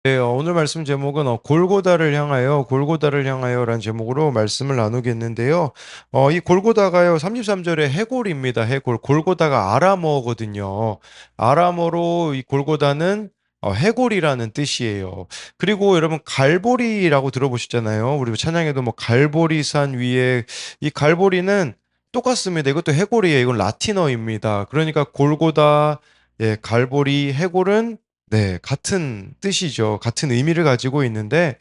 네, 오늘 말씀 제목은 골고다를 향하여라는 제목으로 말씀을 나누겠는데요. 이 골고다가요, 33절에 해골입니다. 해골. 골고다가 아람어거든요. 아람어로 이 골고다는 해골이라는 뜻이에요. 그리고 여러분 갈보리라고 들어보셨잖아요. 우리 찬양에도 뭐 갈보리산 위에 이 갈보리는 똑같습니다. 이것도 해골이에요. 이건 라틴어입니다. 그러니까 골고다, 예, 갈보리, 해골은 네, 같은 뜻이죠. 같은 의미를 가지고 있는데,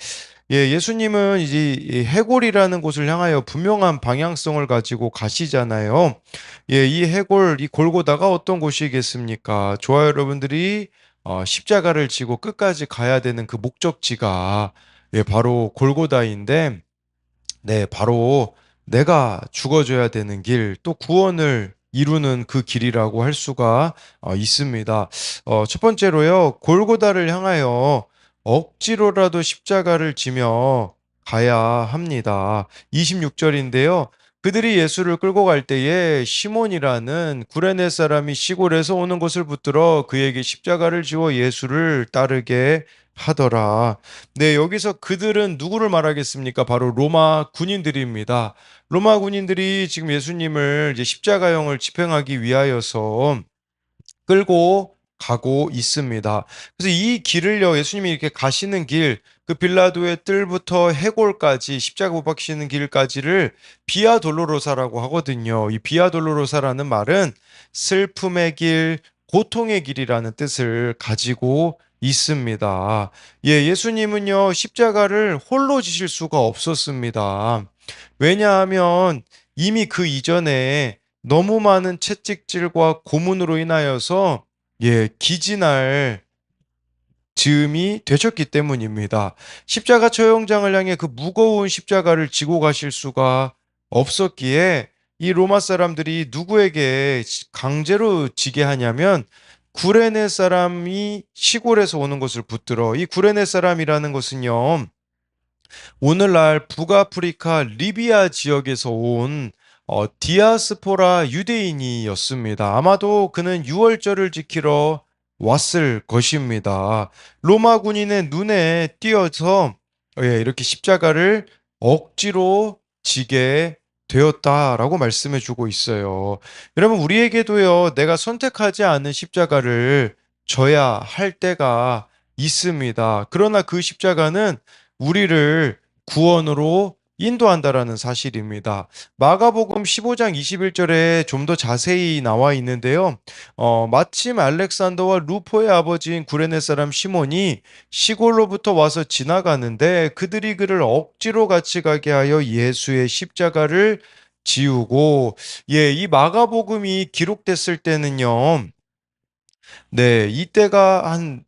예, 예수님은 이제 이 해골이라는 곳을 향하여 분명한 방향성을 가지고 가시잖아요. 예, 이 해골, 이 골고다가 어떤 곳이겠습니까? 좋아요, 여러분들이 십자가를 지고 끝까지 가야 되는 그 목적지가 예, 바로 골고다인데, 네, 바로 내가 죽어줘야 되는 길, 또 구원을 이루는 그 길이라고 할 수가 있습니다. 첫 번째로요, 골고다를 향하여 억지로라도 십자가를 지며 가야 합니다. 26절인데요. 그들이 예수를 끌고 갈 때에 시몬이라는 구레네 사람이 시골에서 오는 것을 붙들어 그에게 십자가를 지워 예수를 따르게 하더라. 네, 여기서 그들은 누구를 말하겠습니까? 바로 로마 군인들입니다. 로마 군인들이 지금 예수님을 이제 십자가형을 집행하기 위하여서 끌고 가고 있습니다. 그래서 이 길을요, 예수님이 이렇게 가시는 길, 그 빌라도의 뜰부터 해골까지 십자가 못 박히시는 길까지를 비아 돌로로사라고 하거든요. 이 비아 돌로로사라는 말은 슬픔의 길, 고통의 길이라는 뜻을 가지고 있습니다. 예, 예수님은요, 십자가를 홀로 지실 수가 없었습니다. 왜냐하면 이미 그 이전에 너무 많은 채찍질과 고문으로 인하여서 예, 기진할 즈음이 되셨기 때문입니다. 십자가 처형장을 향해 그 무거운 십자가를 지고 가실 수가 없었기에 이 로마 사람들이 누구에게 강제로 지게 하냐면 구레네 사람이 시골에서 오는 것을 붙들어 이 구레네 사람이라는 것은요. 오늘날 북아프리카 리비아 지역에서 온 디아스포라 유대인이었습니다. 아마도 그는 유월절을 지키러 왔을 것입니다. 로마 군인의 눈에 띄어서 예, 이렇게 십자가를 억지로 지게 되었다라고 말씀해 주고 있어요. 여러분, 우리에게도요, 내가 선택하지 않은 십자가를 져야 할 때가 있습니다. 그러나 그 십자가는 우리를 구원으로 인도한다라는 사실입니다. 마가복음 15장 21절에 좀 더 자세히 나와 있는데요. 마침 알렉산더와 루포의 아버지인 구레네 사람 시몬이 시골로부터 와서 지나가는데 그들이 그를 억지로 같이 가게 하여 예수의 십자가를 지우고 예, 이 마가복음이 기록됐을 때는요. 네, 이때가 한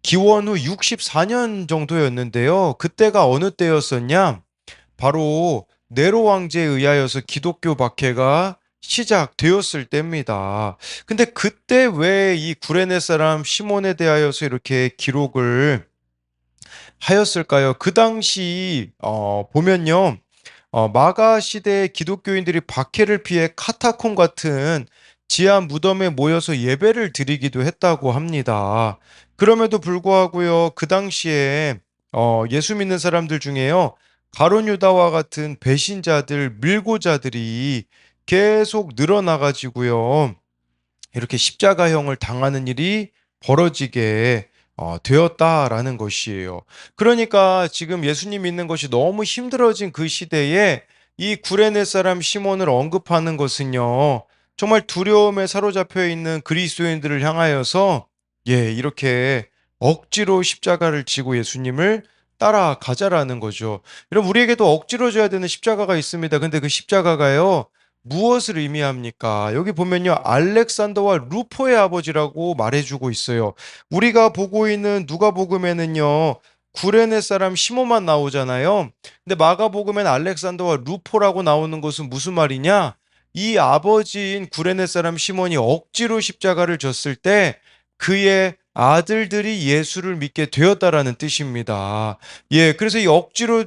기원 후 64년 정도였는데요. 그때가 어느 때였었냐? 바로 네로 왕제에 의하여서 기독교 박해가 시작되었을 때입니다. 근데 그때 왜 이 구레네 사람 시몬에 대하여서 이렇게 기록을 하였을까요? 그 당시 보면요. 마가 시대의 기독교인들이 박해를 피해 카타콤 같은 지하 무덤에 모여서 예배를 드리기도 했다고 합니다. 그럼에도 불구하고요, 그 당시에 예수 믿는 사람들 중에요, 가룟 유다와 같은 배신자들, 밀고자들이 계속 늘어나가지고요, 이렇게 십자가형을 당하는 일이 벌어지게 되었다라는 것이에요. 그러니까 지금 예수님 믿는 것이 너무 힘들어진 그 시대에 이 구레네 사람 시몬을 언급하는 것은요. 정말 두려움에 사로잡혀 있는 그리스도인들을 향하여서 예, 이렇게 억지로 십자가를 지고 예수님을 따라가자라는 거죠. 여러분, 우리에게도 억지로 져야 되는 십자가가 있습니다. 근데 그 십자가가요. 무엇을 의미합니까? 여기 보면요. 알렉산더와 루포의 아버지라고 말해주고 있어요. 우리가 보고 있는 누가복음에는요. 구레네 사람 시몬만 나오잖아요. 근데 마가복음엔 알렉산더와 루포라고 나오는 것은 무슨 말이냐? 이 아버지인 구레네 사람 시몬이 억지로 십자가를 졌을 때 그의 아들들이 예수를 믿게 되었다라는 뜻입니다. 예, 그래서 이 억지로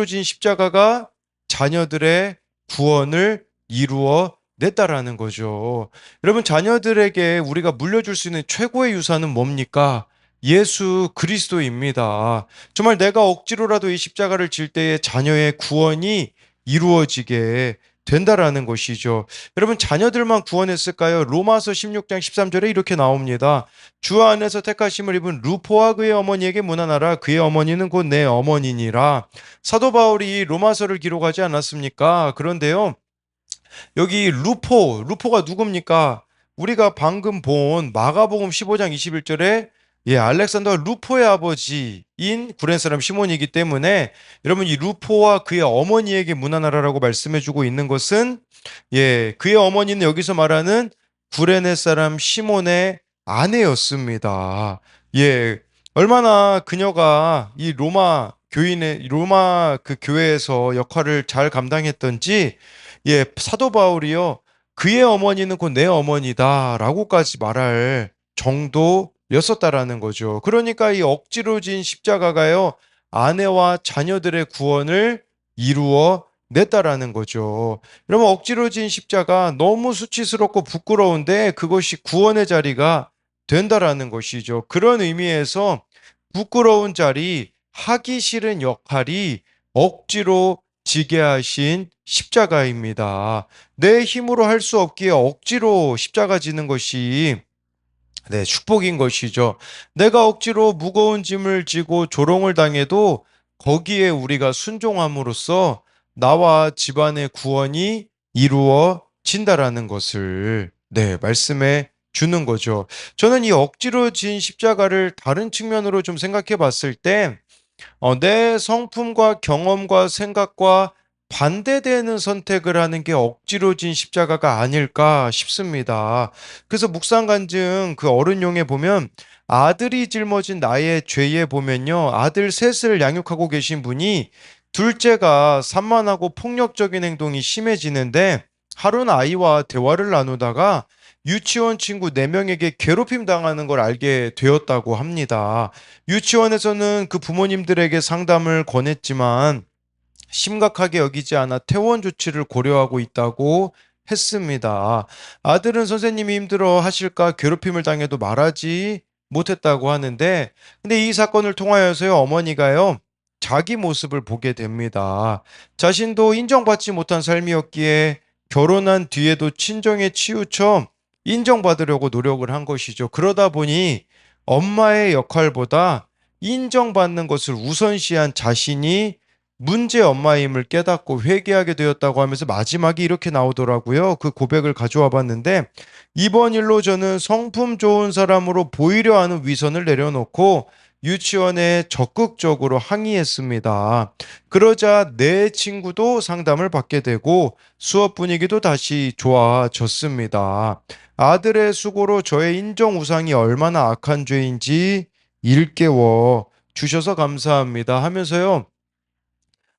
진 십자가가 자녀들의 구원을 이루어 냈다라는 거죠. 여러분, 자녀들에게 우리가 물려줄 수 있는 최고의 유산은 뭡니까? 예수 그리스도입니다. 정말 내가 억지로라도 이 십자가를 질 때에 자녀의 구원이 이루어지게 된다라는 것이죠. 여러분, 자녀들만 구원했을까요? 로마서 16장 13절에 이렇게 나옵니다. 주 안에서 택하심을 입은 루포와 그의 어머니에게 문안하라. 그의 어머니는 곧 내 어머니니라. 사도 바울이 로마서를 기록하지 않았습니까? 그런데요, 여기 루포가 누굽니까? 우리가 방금 본 마가복음 15장 21절에 알렉산더 루포의 아버지인 구레네 사람 시몬이기 때문에 여러분, 이 루포와 그의 어머니에게 문안하라라고 말씀해주고 있는 것은 그의 어머니는 여기서 말하는 구레네 사람 시몬의 아내였습니다. 예, 얼마나 그녀가 이 로마 그 교회에서 역할을 잘 감당했던지, 사도 바울이요, 그의 어머니는 곧 내 어머니다라고까지 말할 정도였었다라는 거죠. 그러니까 이 억지로 진 십자가가요, 아내와 자녀들의 구원을 이루어 냈다라는 거죠. 여러분, 억지로 진 십자가 너무 수치스럽고 부끄러운데 그것이 구원의 자리가 된다라는 것이죠. 그런 의미에서 부끄러운 자리, 하기 싫은 역할이 억지로 지게 하신 십자가입니다. 내 힘으로 할 수 없기에 억지로 십자가 지는 것이 축복인 것이죠. 내가 억지로 무거운 짐을 지고 조롱을 당해도 거기에 우리가 순종함으로써 나와 집안의 구원이 이루어진다라는 것을 말씀해 주는 거죠. 저는 이 억지로 진 십자가를 다른 측면으로 좀 생각해 봤을 때 내 성품과 경험과 생각과 반대되는 선택을 하는 게 억지로 진 십자가가 아닐까 싶습니다. 그래서 묵상간증 그 어른용에 보면 아들이 짊어진 나의 죄에 보면요, 아들 셋을 양육하고 계신 분이 둘째가 산만하고 폭력적인 행동이 심해지는데 하루는 아이와 대화를 나누다가 유치원 친구 4명에게 괴롭힘 당하는 걸 알게 되었다고 합니다. 유치원에서는 그 부모님들에게 상담을 권했지만 심각하게 여기지 않아 퇴원 조치를 고려하고 있다고 했습니다. 아들은 선생님이 힘들어 하실까 괴롭힘을 당해도 말하지 못했다고 하는데, 근데 이 사건을 통하여서요, 어머니가요, 자기 모습을 보게 됩니다. 자신도 인정받지 못한 삶이었기에 결혼한 뒤에도 친정에 치우쳐 인정받으려고 노력을 한 것이죠. 그러다 보니 엄마의 역할보다 인정받는 것을 우선시한 자신이 문제 엄마임을 깨닫고 회개하게 되었다고 하면서 마지막이 이렇게 나오더라고요. 그 고백을 가져와 봤는데, 이번 일로 저는 성품 좋은 사람으로 보이려 하는 위선을 내려놓고 유치원에 적극적으로 항의했습니다. 그러자 내 친구도 상담을 받게 되고 수업 분위기도 다시 좋아졌습니다. 아들의 수고로 저의 인정 우상이 얼마나 악한 죄인지 일깨워 주셔서 감사합니다 하면서요,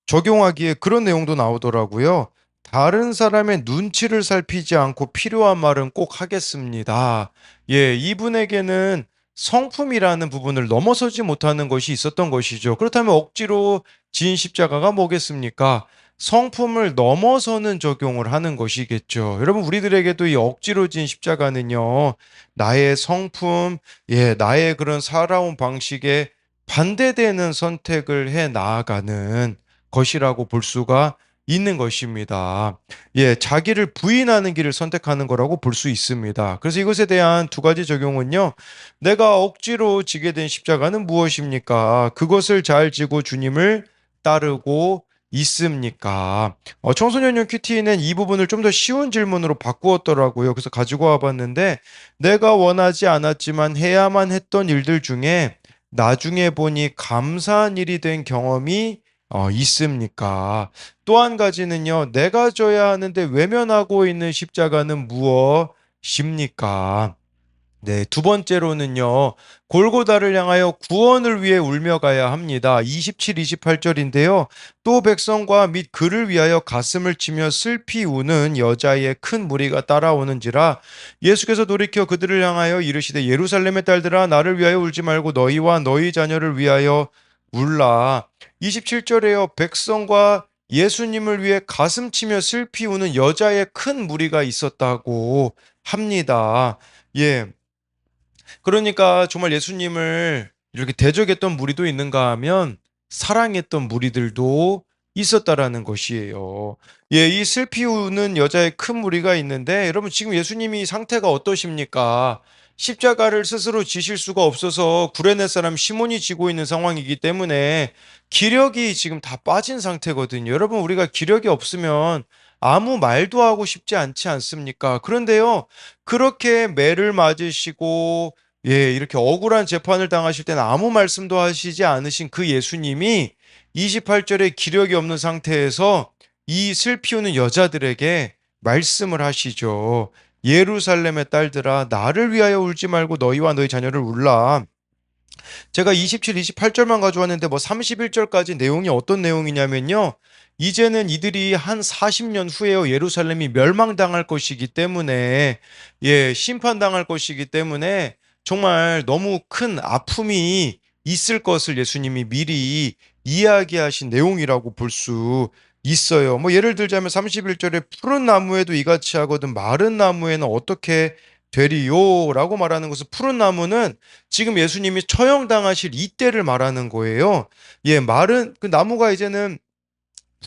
적용하기에 그런 내용도 나오더라고요. 다른 사람의 눈치를 살피지 않고 필요한 말은 꼭 하겠습니다. 이분에게는 성품이라는 부분을 넘어서지 못하는 것이 있었던 것이죠. 그렇다면 억지로 지은 십자가가 뭐겠습니까? 성품을 넘어서는 적용을 하는 것이겠죠. 여러분, 우리들에게도 이 억지로 지은 십자가는요, 나의 성품, 나의 그런 살아온 방식에 반대되는 선택을 해 나아가는 것이라고 볼 수가 있는 것입니다. 자기를 부인하는 길을 선택하는 거라고 볼 수 있습니다. 그래서 이것에 대한 두 가지 적용은요, 내가 억지로 지게 된 십자가는 무엇입니까? 그것을 잘 지고 주님을 따르고 있습니까? 청소년용 큐티는 이 부분을 좀 더 쉬운 질문으로 바꾸었더라고요. 그래서 가지고 와봤는데, 내가 원하지 않았지만 해야만 했던 일들 중에 나중에 보니 감사한 일이 된 경험이 있습니까? 또 한 가지는요, 내가 져야 하는데 외면하고 있는 십자가는 무엇입니까? 두 번째로는요, 골고다를 향하여 구원을 위해 울며 가야 합니다. 27, 28절인데요. 또 백성과 및 그를 위하여 가슴을 치며 슬피 우는 여자의 큰 무리가 따라오는지라. 예수께서 돌이켜 그들을 향하여 이르시되 예루살렘의 딸들아, 나를 위하여 울지 말고 너희와 너희 자녀를 위하여 울라. 27절에요, 백성과 예수님을 위해 가슴 치며 슬피 우는 여자의 큰 무리가 있었다고 합니다. 예. 그러니까 정말 예수님을 이렇게 대적했던 무리도 있는가 하면 사랑했던 무리들도 있었다라는 것이에요. 예, 이 슬피 우는 여자의 큰 무리가 있는데 여러분 지금 예수님이 상태가 어떠십니까? 십자가를 스스로 지실 수가 없어서 구레네 사람 시몬이 지고 있는 상황이기 때문에 기력이 지금 다 빠진 상태거든요. 여러분 우리가 기력이 없으면 아무 말도 하고 싶지 않지 않습니까? 그런데요, 그렇게 매를 맞으시고 예, 이렇게 억울한 재판을 당하실 때는 아무 말씀도 하시지 않으신 그 예수님이 28절에 기력이 없는 상태에서 이 슬피 우는 여자들에게 말씀을 하시죠. 예루살렘의 딸들아, 나를 위하여 울지 말고 너희와 너희 자녀를 울라. 제가 27, 28절만 가져왔는데 뭐 31절까지 내용이 어떤 내용이냐면요. 이제는 이들이 한 40년 후에요. 예루살렘이 멸망당할 것이기 때문에 예, 심판당할 것이기 때문에 정말 너무 큰 아픔이 있을 것을 예수님이 미리 이야기하신 내용이라고 볼 수 있어요. 뭐 예를 들자면 31절에 푸른 나무에도 이같이 하거든 마른 나무에는 어떻게 되리요라고 말하는 것은 푸른 나무는 지금 예수님이 처형당하실 이때를 말하는 거예요. 예, 마른 그 나무가 이제는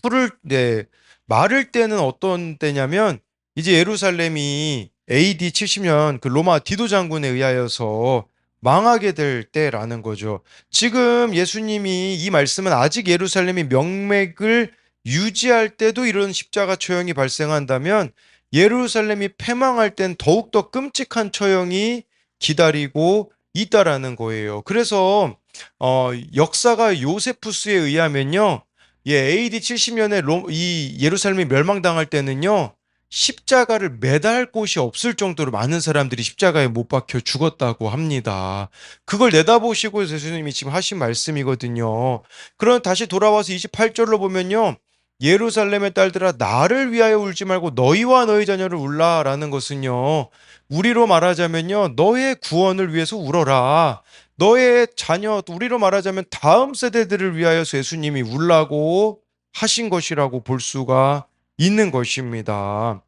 풀을 네, 마를 때는 어떤 때냐면 이제 예루살렘이 AD 70년 그 로마 디도 장군에 의하여서 망하게 될 때라는 거죠. 지금 예수님이 이 말씀은 아직 예루살렘이 명맥을 유지할 때도 이런 십자가 처형이 발생한다면 예루살렘이 패망할 땐 더욱더 끔찍한 처형이 기다리고 있다라는 거예요. 그래서 역사가 요세푸스에 의하면요. 예, AD 70년에 이 예루살렘이 멸망당할 때는요, 십자가를 매달 곳이 없을 정도로 많은 사람들이 십자가에 못 박혀 죽었다고 합니다. 그걸 내다보시고 예수님이 지금 하신 말씀이거든요. 그럼 다시 돌아와서 28절로 보면요, 예루살렘의 딸들아, 나를 위하여 울지 말고 너희와 너희 자녀를 울라라는 것은요, 우리로 말하자면요, 너의 구원을 위해서 울어라. 너의 자녀, 우리로 말하자면 다음 세대들을 위하여서 예수님이 울라고 하신 것이라고 볼 수가 있는 것입니다.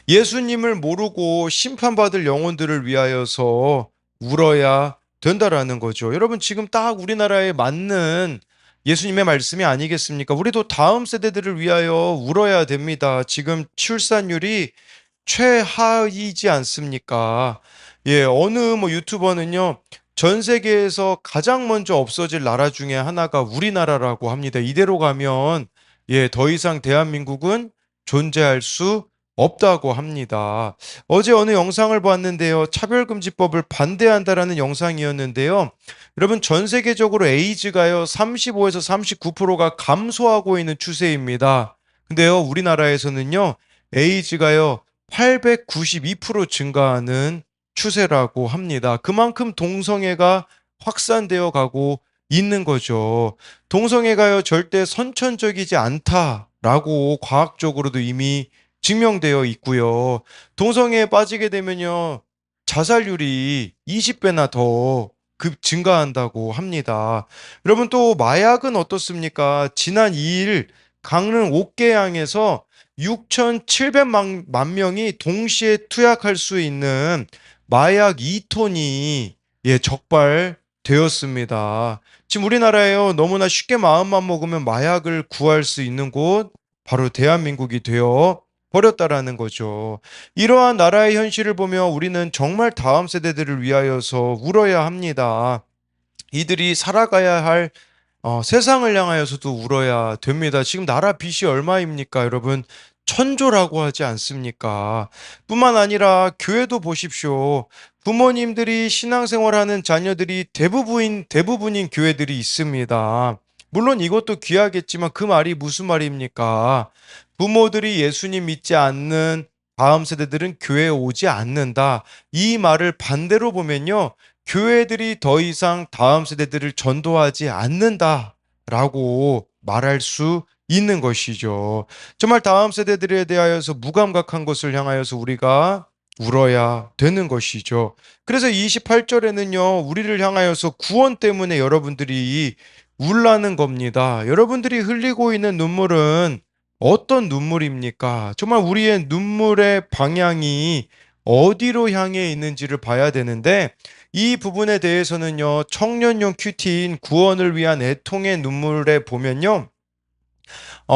예수님을 모르고 심판받을 영혼들을 위하여서 울어야 된다라는 거죠. 여러분, 지금 딱 우리나라에 맞는 예수님의 말씀이 아니겠습니까? 우리도 다음 세대들을 위하여 울어야 됩니다. 지금 출산율이 최하이지 않습니까? 예, 어느 뭐 유튜버는요, 전 세계에서 가장 먼저 없어질 나라 중에 하나가 우리나라라고 합니다. 이대로 가면, 예, 더 이상 대한민국은 존재할 수 없다고 합니다. 어제 어느 영상을 봤는데요, 차별금지법을 반대한다라는 영상이었는데요. 여러분, 전 세계적으로 에이즈가요, 35에서 39%가 감소하고 있는 추세입니다. 근데요, 우리나라에서는요, 에이즈가요, 892% 증가하는 추세라고 합니다. 그만큼 동성애가 확산되어 가고 있는 거죠. 동성애가요, 절대 선천적이지 않다라고 과학적으로도 이미 증명되어 있고요. 동성애에 빠지게 되면요, 자살률이 20배나 더 증가한다고 합니다. 여러분 또 마약은 어떻습니까? 지난 2일 강릉 옥계양에서 6,700만 명이 동시에 투약할 수 있는 마약 2톤이 예, 적발되었습니다. 지금 우리나라에요, 너무나 쉽게 마음만 먹으면 마약을 구할 수 있는 곳 바로 대한민국이 되어 버렸다라는 거죠. 이러한 나라의 현실을 보며 우리는 정말 다음 세대들을 위하여서 울어야 합니다. 이들이 살아가야 할 세상을 향하여서도 울어야 됩니다. 지금 나라 빚이 얼마입니까, 여러분? 천조라고 하지 않습니까? 뿐만 아니라 교회도 보십시오. 부모님들이 신앙생활하는 자녀들이 대부분인 교회들이 있습니다. 물론 이것도 귀하겠지만 그 말이 무슨 말입니까? 부모들이 예수님 믿지 않는 다음 세대들은 교회에 오지 않는다. 이 말을 반대로 보면요. 교회들이 더 이상 다음 세대들을 전도하지 않는다라고 말할 수 있는 것이죠. 정말 다음 세대들에 대하여서 무감각한 것을 향하여서 우리가 울어야 되는 것이죠. 그래서 28절에는요, 우리를 향하여서 구원 때문에 여러분들이 울라는 겁니다. 여러분들이 흘리고 있는 눈물은 어떤 눈물입니까? 정말 우리의 눈물의 방향이 어디로 향해 있는지를 봐야 되는데, 이 부분에 대해서는요, 청년용 큐티인 구원을 위한 애통의 눈물에 보면요,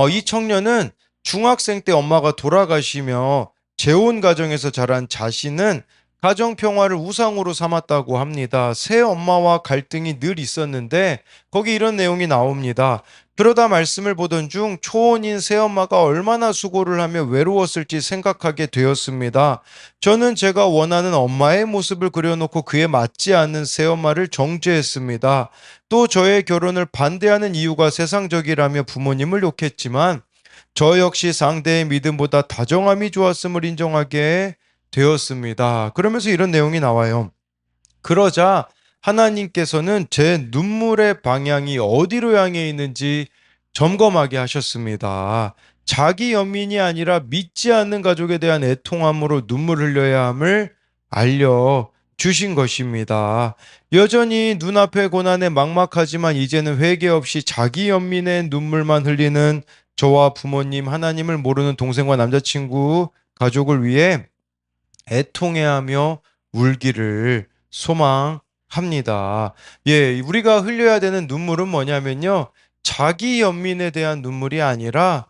이 청년은 중학생 때 엄마가 돌아가시며 재혼 가정에서 자란 자신은 가정 평화를 우상으로 삼았다고 합니다. 새 엄마와 갈등이 늘 있었는데 거기 이런 내용이 나옵니다. 그러다 말씀을 보던 중 초혼인 새엄마가 얼마나 수고를 하며 외로웠을지 생각하게 되었습니다. 저는 제가 원하는 엄마의 모습을 그려놓고 그에 맞지 않는 새엄마를 정죄했습니다. 또 저의 결혼을 반대하는 이유가 세상적이라며 부모님을 욕했지만 저 역시 상대의 믿음보다 다정함이 좋았음을 인정하게 되었습니다. 그러면서 이런 내용이 나와요. 그러자 하나님께서는 제 눈물의 방향이 어디로 향해 있는지 점검하게 하셨습니다. 자기 연민이 아니라 믿지 않는 가족에 대한 애통함으로 눈물 흘려야 함을 알려 주신 것입니다. 여전히 눈앞의 고난에 막막하지만 이제는 회개 없이 자기 연민의 눈물만 흘리는 저와 부모님, 하나님을 모르는 동생과 남자친구, 가족을 위해 애통해하며 울기를 소망합니다. 예, 우리가 흘려야 되는 눈물은 뭐냐면요, 자기 연민에 대한 눈물이 아니라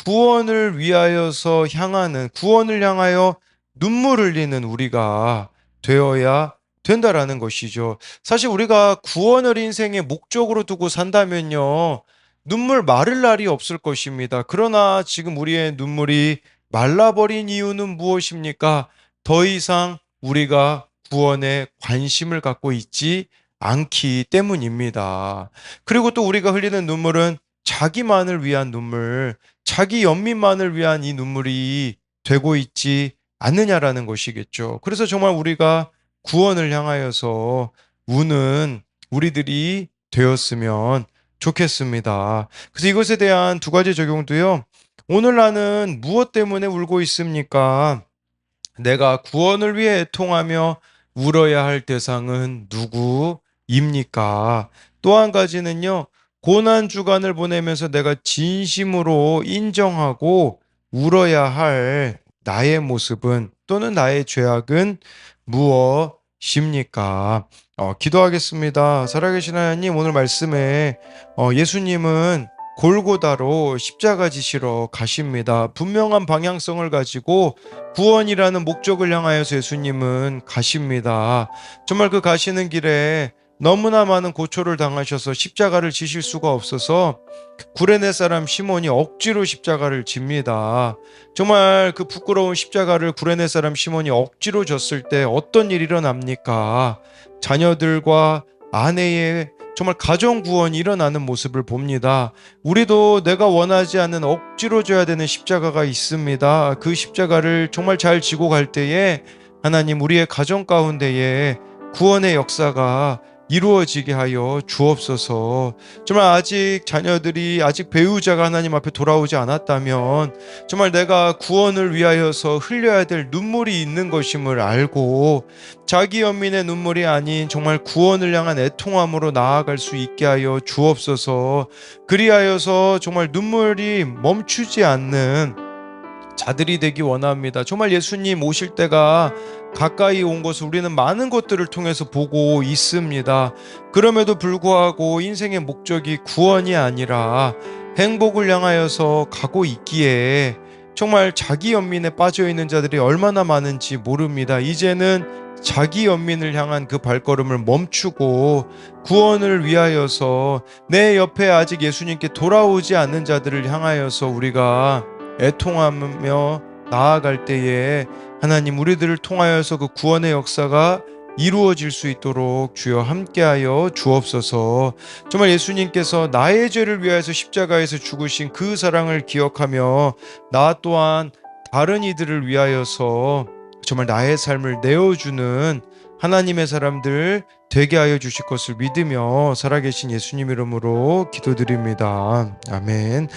구원을 위하여서 향하는, 구원을 향하여 눈물 흘리는 우리가 되어야 된다라는 것이죠. 사실 우리가 구원을 인생의 목적으로 두고 산다면요, 눈물 마를 날이 없을 것입니다. 그러나 지금 우리의 눈물이 말라버린 이유는 무엇입니까? 더 이상 우리가 구원에 관심을 갖고 있지 않기 때문입니다. 그리고 또 우리가 흘리는 눈물은 자기만을 위한 눈물, 자기 연민만을 위한 이 눈물이 되고 있지 않느냐라는 것이겠죠. 그래서 정말 우리가 구원을 향하여서 우는 우리들이 되었으면 좋겠습니다. 그래서 이것에 대한 두 가지 적용도요. 오늘 나는 무엇 때문에 울고 있습니까? 내가 구원을 위해 애통하며 울어야 할 대상은 누구입니까? 또 한 가지는요, 고난 주간을 보내면서 내가 진심으로 인정하고 울어야 할 나의 모습은 또는 나의 죄악은 무엇입니까? 기도하겠습니다. 살아계신 하나님, 오늘 말씀에 예수님은 골고다로 십자가 지시러 가십니다. 분명한 방향성을 가지고 구원이라는 목적을 향하여서 예수님은 가십니다. 정말 그 가시는 길에 너무나 많은 고초를 당하셔서 십자가를 지실 수가 없어서 구레네 사람 시몬이 억지로 십자가를 집니다. 정말 그 부끄러운 십자가를 구레네 사람 시몬이 억지로 졌을 때 어떤 일이 일어납니까? 자녀들과 아내의 정말 가정 구원이 일어나는 모습을 봅니다. 우리도 내가 원하지 않는 억지로 져야 되는 십자가가 있습니다. 그 십자가를 정말 잘 지고 갈 때에 하나님 우리의 가정 가운데에 구원의 역사가 이루어지게 하여 주옵소서. 정말 아직 자녀들이 아직 배우자가 하나님 앞에 돌아오지 않았다면 정말 내가 구원을 위하여서 흘려야 될 눈물이 있는 것임을 알고 자기 연민의 눈물이 아닌 정말 구원을 향한 애통함으로 나아갈 수 있게 하여 주옵소서. 그리하여서 정말 눈물이 멈추지 않는 자들이 되기 원합니다. 정말 예수님 오실 때가 가까이 온 것을 우리는 많은 것들을 통해서 보고 있습니다. 그럼에도 불구하고 인생의 목적이 구원이 아니라 행복을 향하여서 가고 있기에 정말 자기 연민에 빠져 있는 자들이 얼마나 많은지 모릅니다. 이제는 자기 연민을 향한 그 발걸음을 멈추고 구원을 위하여서 내 옆에 아직 예수님께 돌아오지 않는 자들을 향하여서 우리가 애통하며 나아갈 때에 하나님 우리들을 통하여서 그 구원의 역사가 이루어질 수 있도록 주여 함께하여 주옵소서. 정말 예수님께서 나의 죄를 위하여서 십자가에서 죽으신 그 사랑을 기억하며 나 또한 다른 이들을 위하여서 정말 나의 삶을 내어주는 하나님의 사람들 되게 하여 주실 것을 믿으며 살아계신 예수님 이름으로 기도드립니다. 아멘.